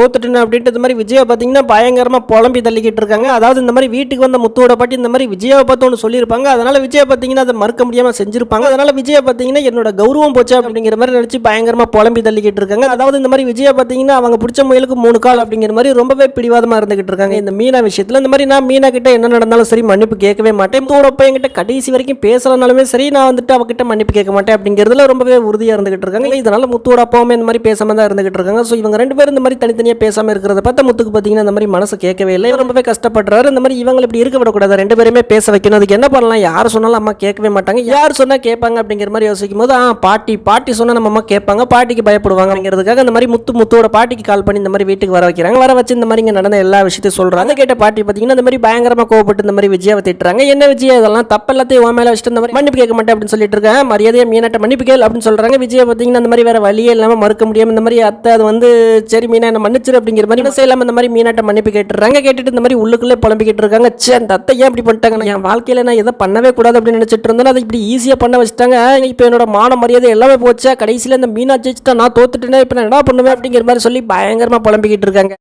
தோத்துட்டேன் அப்படின்ட்டு இந்த மாதிரி விஜயா பார்த்தீங்கன்னா பயங்கரமாக புலம்பி தள்ளிக்கிட்டு இருக்காங்க. அதாவது இந்த மாதிரி வீட்டுக்கு வந்த முத்துவோட பாட்டி இந்த மாதிரி விஜயாவை பார்த்து ஒன்று சொல்லியிருப்பாங்க. அதனால விஜயா பார்த்தீங்கன்னா அதை மறுக்க முடியாமல் செஞ்சிருப்பாங்க. அதனால விஜயா பார்த்தீங்கன்னா என்னோட கௌரவம் போச்சு அப்படிங்கிற மாதிரி நினச்சி பயங்கரமாக புலம்பி தள்ளிக்கிட்டு இருக்காங்க. அதாவது இந்த மாதிரி விஜயா பார்த்தீங்கன்னா அவங்க பிடிச்ச முயலுக்கு 3 கால் அப்படிங்கிற மாதிரி ரொம்பவே பிடிவாதமாக இருந்துகிட்டு இருக்காங்க இந்த மீனா விஷயத்தில். இந்த மாதிரி நான் மீனா கிட்ட என்ன நடந்தாலும் சரி மன்னிப்பு கேட்கவே மாட்டேன். முத்துவோட அப்பா என்கிட்ட கடைசி வரைக்கும் பேசலனாலுமே சரி நான் வந்துட்டு அவகிட்ட மன்னிப்பு கேட்க மாட்டேன் அப்படிங்கிறதுல ரொம்பவே உறுதியாக இருந்துகிட்டு இருக்காங்க. இதனால முத்துவோட அப்பாவுமே இந்த மாதிரி பேசாம தான் இருந்துகிட்டு இருக்காங்க. ஸோ இவங்க 2 பேரும் இந்த மாதிரி தனித்தனியாக பேசாமல் இருக்கிறத பார்த்தா முத்துக்கு பார்த்தீங்கன்னா இந்த மாதிரி மனசு கேட்கவே இல்லை. ரொம்பவே கஷ்டப்படுறாரு. இந்த மாதிரி இவங்க இப்படி இருக்க விடக்கூடாது, 2 பேருமே பேச வைக்கணும். அதுக்கு என்ன பண்ணலாம்? யார் சொன்னாலும் அம்மா கேட்கவே மாட்டாங்க, யார் சொன்னா கேட்பாங்க அப்படிங்கிற மாதிரி யோசிக்கும் போது பாட்டி சொன்னா நம்ம அம்மா கேட்பாங்க, பாட்டிக்கு பயப்படுவாங்க அப்படிங்கிறதுக்காக இந்த மாதிரி முத்துவோட பாட்டிக்கு கால் பண்ணி இந்த மாதிரி வீட்டுக்கு வர வைக்கிறாங்க. வர வச்சு இந்த மாதிரி இங்கே நடந்த எல்லா விஷயத்தையும் சொல்றாங்க. கேட்ட பாட்டி பார்த்தீங்கன்னா இந்த மாதிரி பயங்கரமாக கோவப்பட்டு இந்த மாதிரி விஜயாவை திட்டுறாங்க. என்ன விஜயா இதெல்லாம் தப்பு எல்லாத்தையும் உன் மேலே வச்சுட்டு இந்த மாதிரி மன்னிப்பு கேட்க மாட்டேன் அப்படின்னு சொல்லிட்டு இருக்கேன், மரியாதையை மீனாட்ட மன்னிப்பு கேள் அப்படின்னு சொல்றாங்க. விஜயா பார்த்தீங்கன்னா இந்த மாதிரி வேற வழியே இல்லாமல் மறுக்க முடியாமல் இந்த மாதிரி அத்தை அது வந்து சரி மீனா என்ன மன்னிச்சிரு அப்படிங்கிற மாதிரி என்ன செய்யலாம் இந்த மாதிரி மீனாட்ட மன்னிப்பு கேட்டுறாங்க. கேட்டுட்டு இந்த மாதிரி உள்ளுக்குள்ளே புலம்பிக்கிட்டு இருக்காங்க. சே அந்த அத்தை ஏன் இப்படி பண்ணிட்டாங்க, என் வாழ்க்கையில நான் எதை பண்ணவே கூடாது அப்படின்னு நினைச்சிட்டு இருந்தேன், அதை இப்படி ஈஸியாக பண்ண வச்சுட்டாங்க. இப்போ என்னோட மான மரியாதை எல்லாமே போச்சா, கடைசியில் இந்த மீனா ஜெயிச்சுட்டா நான் தோத்துட்டேன்னா இப்போ நான் என்ன பண்ணுவேன் அப்படிங்கிற மாதிரி சொல்லி பயங்கரமாக புலம்பிக்கிட்டு இருக்காங்க.